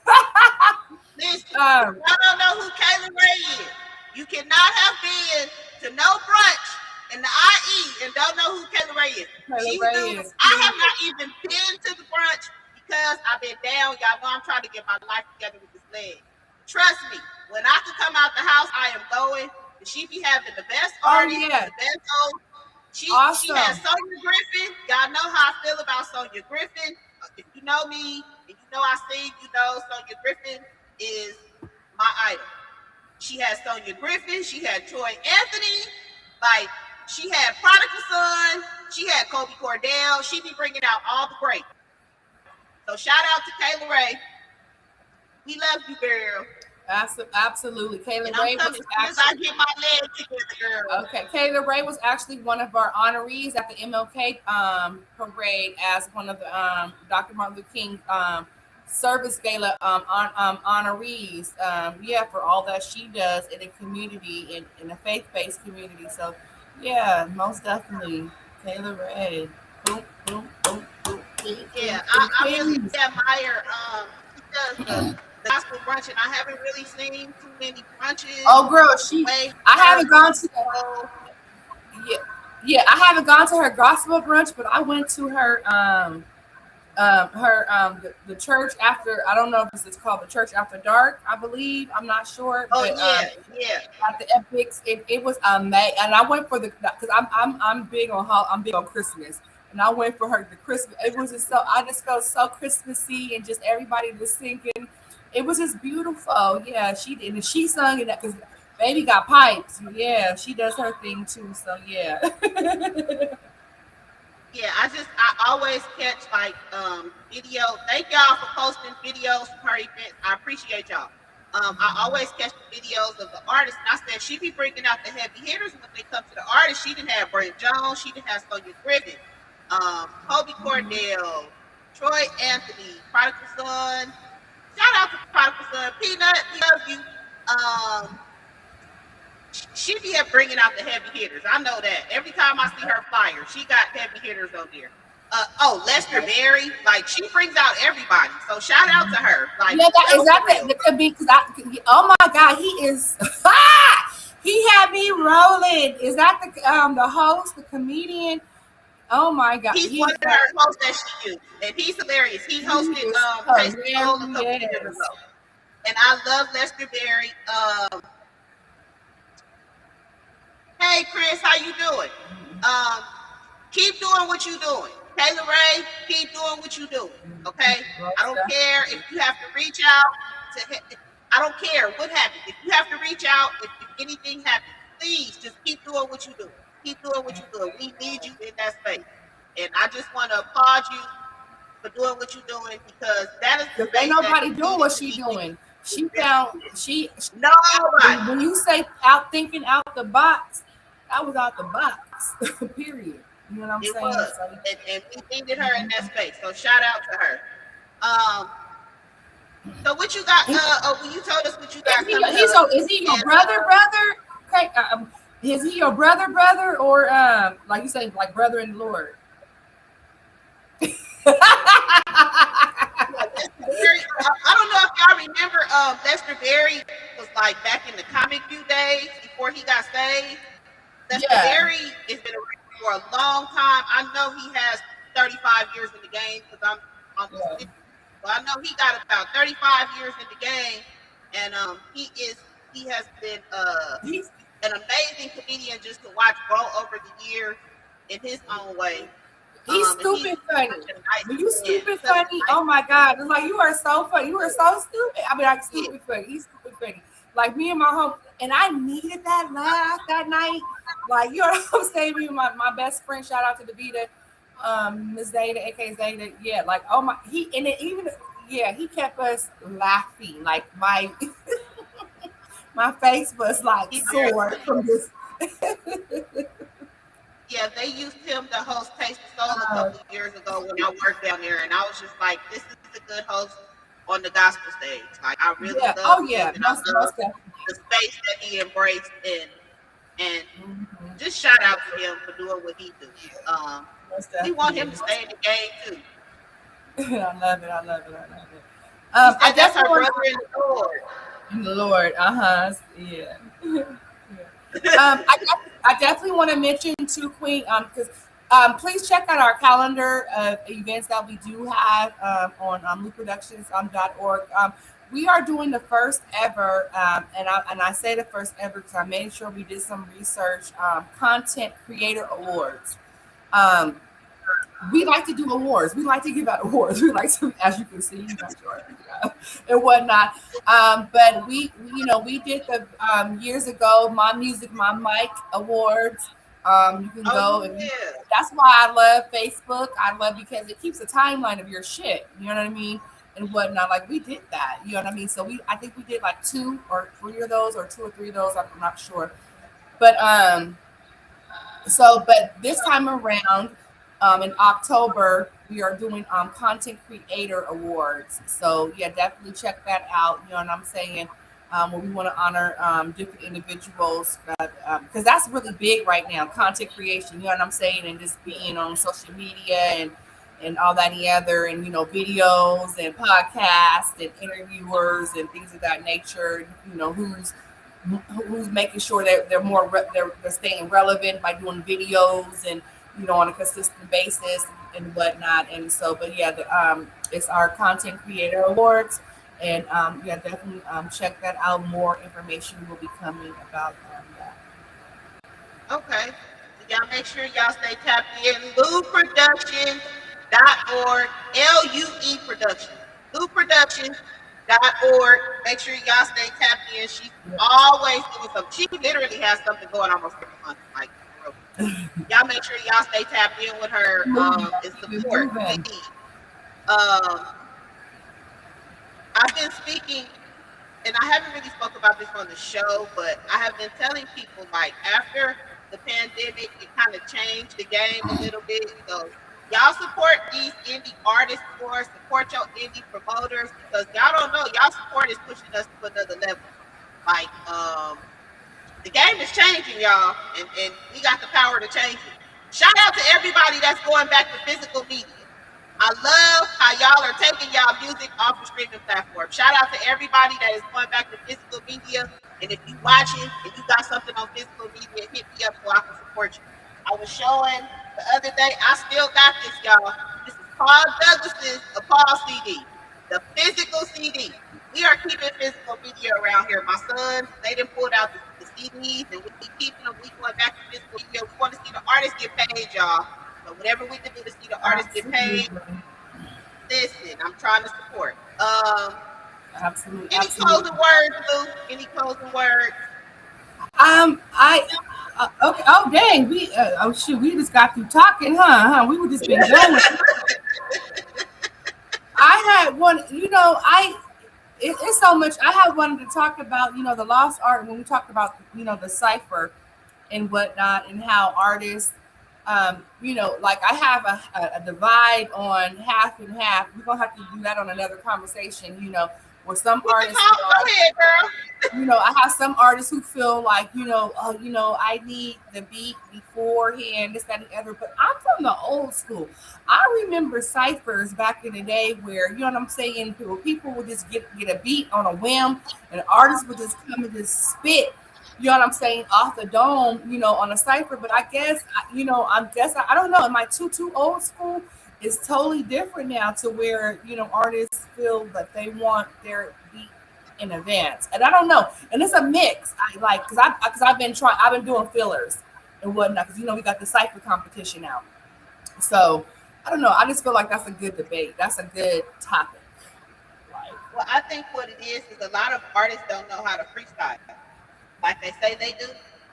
Listen, I don't know who Kayla Ray is. You cannot have been to no brunch in the IE and don't know who Kayla Ray is. I have not even been to the brunch because I've been down. Y'all know I'm trying to get my life together with this leg. Trust me, when I can come out the house, I am going. She be having the best artists, the best hosts. She has Sonya Griffin. Y'all know how I feel about Sonya Griffin. If you know me and you know I sing, you know Sonya Griffin is my idol. She had Sonya Griffin. She had Troy Anthony. Like, she had Prodigal Son. She had Kobe Cordell. She be bringing out all the greats. So shout out to Kayla Ray. We love you, girl. Absolutely. Kayla Ray was actually, I get my leg together, girl. Okay. Kayla Ray was actually one of our honorees at the MLK parade as one of the Dr. Martin Luther King service gala honorees. For all that she does in a community, in a faith-based community. So yeah, most definitely. Kayla Ray. Boom, boom, boom, boom. Yeah, I really admire she does the gospel brunch, and I haven't really seen too many brunches. Oh, girl, I haven't gone to. I haven't gone to her gospel brunch, but I went to her the church after. I don't know if it's called the church after dark. I believe. I'm not sure. Oh, but, yeah. At the Epics, it was amazing, and I went for because I'm big on Christmas. And I went for the Christmas. It was just I just felt so Christmassy, and just everybody was singing. It was just beautiful. Yeah, she did. And she sung it because baby got pipes. Yeah, she does her thing too. So yeah. Yeah, I always catch video. Thank y'all for posting videos from her events. I appreciate y'all. I always catch the videos of the artists, and I said she be bringing out the heavy hitters when they come to the artists. She didn't have Brent Jones. She didn't have Sonya Griffin. Kobe Cordell, Troy Anthony, Prodigal Son. Shout out to Prodigal Son. Peanut, we love you. She be bringing out the heavy hitters. I know that. Every time I see her flyer, she got heavy hitters on there. Lester Berry, she brings out everybody. So shout out to her. That could be because oh my God, he is. He had me rolling. Is that the host, the comedian? Oh my God, he's one of her hosts that she used, and he's hilarious. He hosted Tasty Gold a couple years ago, and I love Lester Berry. Hey Chris, how you doing? Keep doing what you're doing. Kayla Ray, keep doing what you're doing. Okay, I don't care if you have to reach out to. I don't care what happens. If you have to reach out, if anything happens, please just keep doing what you're doing. Keep doing what you're doing. We need you in that space. And I just want to applaud you for doing what you're doing, because that is the ain't nobody doing what she's doing. She found nobody. When you say thinking out the box, that was out the box. Period. You know what I'm saying? Was. And we needed her in that space. So shout out to her. So what you got? You told us what you got. Is he your brother? Okay. Is he your brother, or like you say, like brother in the Lord? I don't know if y'all remember Lester Berry was back in the Comic View days before he got saved. Lester Berry has been around for a long time. I know he has 35 years in the game because I'm almost 50. So I know he got about 35 years in the game, and he He has been He's an amazing comedian just to watch grow over the years in his own way. He's And he's stupid funny. such a nice When you man. stupid Such a funny, nice oh my God. It's like you are so funny. You are so stupid. I mean, like kid. stupid funny. He's stupid funny. Like me and my home, and I needed that laugh that night. Like, you know what I'm saying? Me and my best friend, shout out to Davita, Miss Zeta, aka Zeta. Yeah, like oh my he and it even yeah, he kept us laughing. Like my face was like He's very sore funny. from this. Yeah, they used him to host Taste of Soul a couple of years ago when I worked down there, and I was just like, this is a good host on the gospel stage. Like, I really Yeah. love Oh him, yeah. and I love Most definitely. the space that he embraced, and Mhm. just shout out to him for doing what he do. Most We want him definitely. to stay in the game too. I love it. I love it. I love it. He I said that's definitely our want brother in the Lord. the Lord. Yeah. Yeah. I definitely want to mention too, Queen, because please check out our calendar of events that we do have on lueproductions.org. We are doing the first ever, and I say the first ever because I made sure we did some research. Content Creator Awards. Um, we like to do awards. We like to give out awards. We like to, as you can see, and whatnot. But we did the years ago My Music, My Mic awards. You can go Oh and yeah. that's why I love Facebook. I love because it keeps a timeline of your shit. You know what I mean? And whatnot. Like we did that. You know what I mean? So I think we did like 2 or 3 of those, or 2 or 3 of those. I'm not sure. But but this time around, in October, we are doing content creator awards. So yeah, definitely check that out. You know what I'm saying? Where we want to honor different individuals because that's really big right now. Content creation. You know what I'm saying? And just being on social media and all that other, and videos and podcasts and interviewers and things of that nature. Who's making sure that they're staying relevant by doing videos and on a consistent basis and whatnot. And so, but yeah, it's our content creator awards, and yeah, definitely check that out. More information will be coming about that. Okay. So y'all make sure y'all stay tapped in. LueProductions.org. LUE Productions. LueProductions.org. Make sure y'all stay tapped in. She's always doing something. She literally has something going almost every month. Like, y'all make sure y'all stay tapped in with her and support, please. I've been speaking, and I haven't really spoke about this on the show, but I have been telling people, like, after the pandemic, it kind of changed the game a little bit. So y'all support these indie artists more, support your indie promoters, because y'all don't know, y'all support is pushing us to another level. Like, the game is changing, y'all, and we got the power to change it. Shout out to everybody that's going back to physical media. I love how y'all are taking y'all music off the streaming platform. Shout out to everybody that is going back to physical media. And if you watching and you got something on physical media, hit me up so I can support you. I was showing the other day, I still got this, y'all. This is Paul Douglas's Paul CD, the physical CD. We are keeping physical media around here. My sons, they done pulled out the CDs, and we keep keeping them. We going back to physical media. We want to see the artists get paid, y'all. So whatever we can do to see the artists get paid, listen, I'm trying to support. Absolutely. Any closing words, Lou? Any closing words? Okay. Oh dang, oh shoot, we just got through talking, huh? We were just been going. I had one, it's so much. I had wanted to talk about, the lost art when we talked about, the cipher and whatnot, and how artists, like I have a divide on half and half. We're gonna have to do that on another conversation, where some artists go ahead, girl. I have some artists who feel like, I need the beat beforehand, this, that, and the other. But I'm from the old school. I remember ciphers back in the day where, you know what I'm saying, where people would just get a beat on a whim, and artists would just come and just spit, you know what I'm saying, off the dome, on a cipher. But I guess, I don't know, am I too old school? It's totally different now to where, artists feel that they want their beat in advance. And I don't know, and it's a mix. I like because I've been doing fillers and whatnot because we got the cipher competition out. So I don't know. I just feel like that's a good debate. That's a good topic. Like, Well, I think what it is a lot of artists don't know how to freestyle. Like they say they do,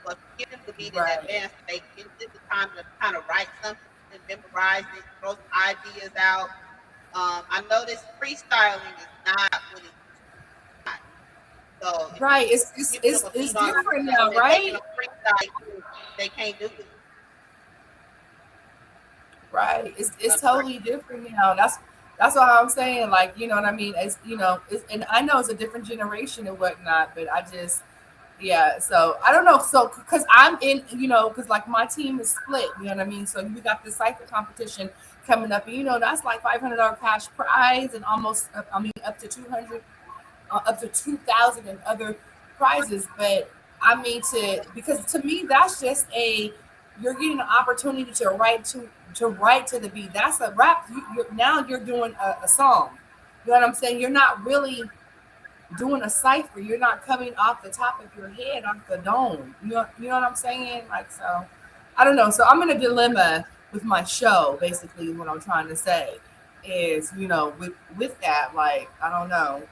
but give them the beat in right, advance. They give them the time to kind of write something, memorize it, throw some ideas out. I noticed freestyling is not what it used to be. So if right. you give them a It's beat on different themselves now, and making right? them freestyle, they can't do it. Right. It's totally different now. That's what I'm saying. Like, you know what I mean? And I know it's a different generation and whatnot, but I just yeah. So I don't know. So because I'm in, because like my team is split. You know what I mean? So we got the cycle competition coming up, and that's like $500 cash prize and almost I mean up to 200 up to 2,000 and other prizes. But I mean, because to me, that's just you're getting an opportunity to write to the beat. That's a rap. Now you're doing a song. You know what I'm saying? You're not really doing a cipher. You're not coming off the top of your head, off the dome. You know what I'm saying? Like, so I don't know. So I'm in a dilemma with my show. Basically, what I'm trying to say is, with that, like, I don't know.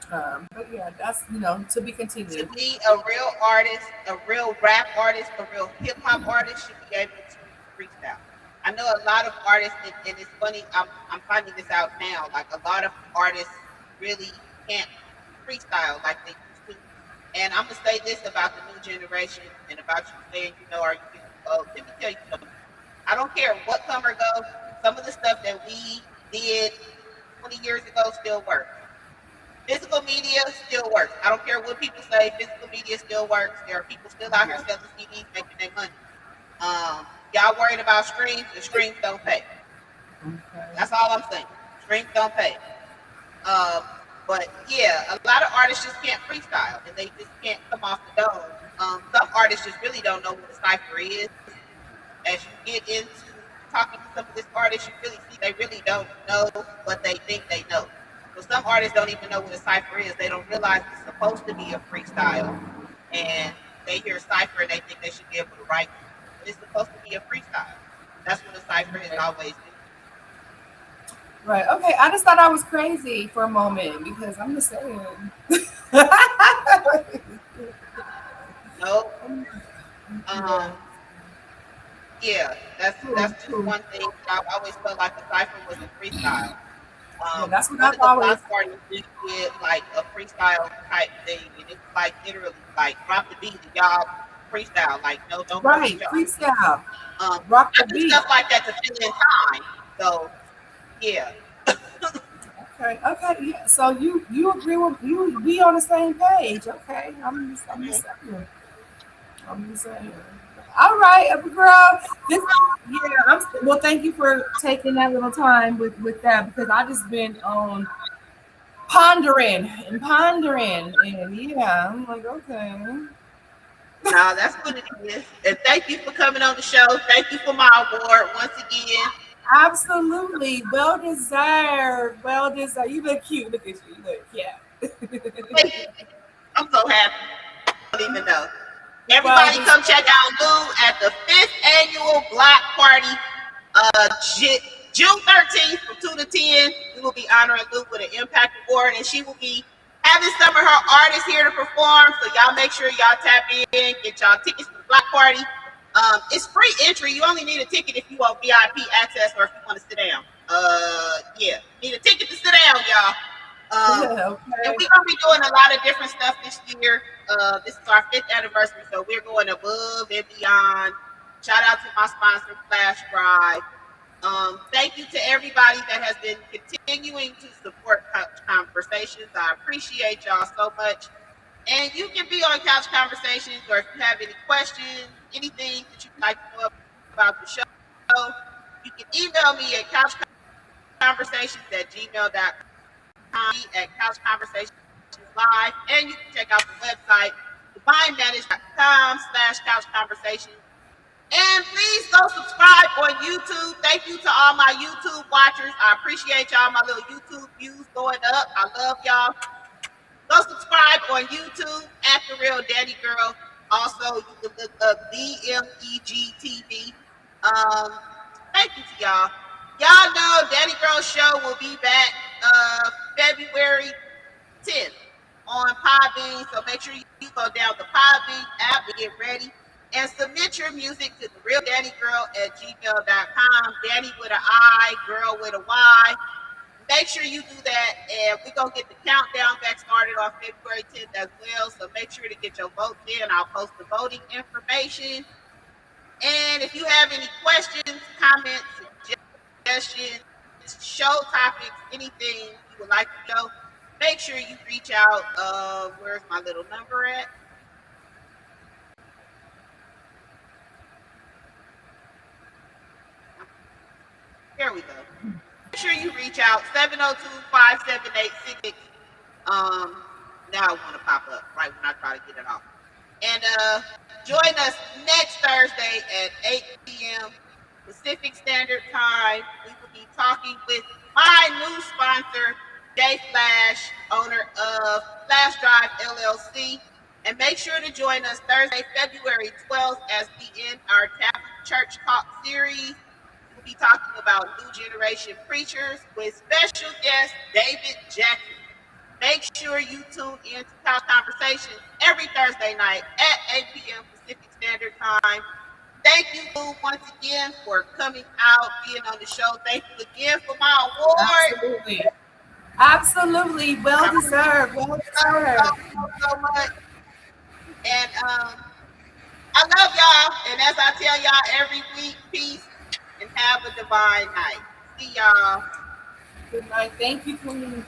But yeah, that's to be To continued. be a real artist, a real rap artist, a real hip hop artist should be able to freestyle. I know a lot of artists, and it's funny, I'm finding this out now. Like a lot of artists really can't freestyle like they used to. And I'm gonna say this about the new generation and about you saying, are you getting old? Let me tell you something. I don't care what come or go. Some of the stuff that we did 20 years ago still works. Physical media still works. I don't care what people say. Physical media still works. There are people still out here selling CDs, making their money. Y'all worried about streams? The streams don't pay. Okay. That's all I'm saying. Streams don't pay. Um, but yeah, a lot of artists just can't freestyle, and they just can't come off the dome. Some artists just really don't know what a cipher is. As you get into talking to some of these artists, you really see they really don't know what they think they know. So some artists don't even know what a cipher is. They don't realize it's supposed to be a freestyle, and they hear cipher and they think they should be able to write it. But it's supposed to be a freestyle. That's what a cipher has always been. Right. Okay. I just thought I was crazy for a moment because I'm just saying. No, Yeah. um, yeah, Cool. that's just Cool. one thing that I always felt like a cipher was a freestyle. Yeah, that's what One I've of the always. block parties we did like a freestyle type thing, and it's like literally like drop the beat and y'all freestyle. Like no, don't Right. bullshit y'all. Freestyle. Rock I the do beat. stuff like that to fill in time. So yeah, Okay. Okay. Yeah. So you agree with you? We on the same page. Okay. I'm mhm. just saying. I'm just saying. All right, girl. This, yeah. Well. Thank you for taking that little time with that because I just been on pondering, and yeah, I'm like, okay. Now that's what it is. And thank you for coming on the show. Thank you for my award once again. Absolutely, well deserved. Well deserved. You look cute. Look at you. Look, yeah. Thank you. I'm so happy. I don't even know. Well Everybody deserved. come check out Lue at the 5th annual block party. Uh, June 13th from 2 to 10. We will be honoring Lue with an Impact Award, and she will be having some of her artists here to perform. So y'all make sure y'all tap in, get y'all tickets to the block party. It's free entry. You only need a ticket if you want VIP access or if you want to sit down. Yeah, need a ticket to sit down, y'all. And Okay. we're gonna be doing a lot of different stuff this year. This is our 5th anniversary, so we're going above and beyond. Shout out to my sponsor, Flash Drive. Thank you to everybody that has been continuing to support Couch Conversations. I appreciate y'all so much. And you can be on Couch Conversations, or if you have any questions, anything that you'd like to know about the show, you can email me at couchconversations@gmail.com, at Couch Conversations Live, and you can check out the website, divinemanage.com/Couch Conversations. And please go subscribe on YouTube. Thank you to all my YouTube watchers. I appreciate y'all, my little YouTube views going up. I love y'all. Go Go subscribe on YouTube at The Real Danni Gyrl. Also, you can look up DMEG thank you to y'all. Y'all know Danni Gyrl Show will be back February 10th on Podbean. So make sure you go down the Podbean app and get ready. And submit your music to the real Danni Gyrl at gmail.com. Danni with an I, girl with a Y. Make sure you do that, and we're going to get the countdown back started on February 10th as well. So make sure to get your votes in. I'll post the voting information. And if you have any questions, comments, suggestions, show topics, anything you would like to know, make sure you reach out. Where's my little number at? Here we go. Make sure you reach out, 702-578-66. Now I want to pop up right when I try to get it off. And join us next Thursday at 8 p.m. Pacific Standard Time. We will be talking with my new sponsor, Jay Flash, owner of Flash Drive LLC. And make sure to join us Thursday, February 12th as we end our Catholic Church Talk series. We'll be talking about new generation preachers with special guest David Jackson. Make sure you tune in to Couch Conversations every Thursday night at 8 p.m. Pacific Standard Time. Thank you, Lue, once again for coming out, being on the show. Thank you again for my award. Absolutely. Well deserved. Well deserved. So much. And I love y'all. And as I tell y'all every week, peace and have a divine night. See y'all. Good night. Thank you, Queen.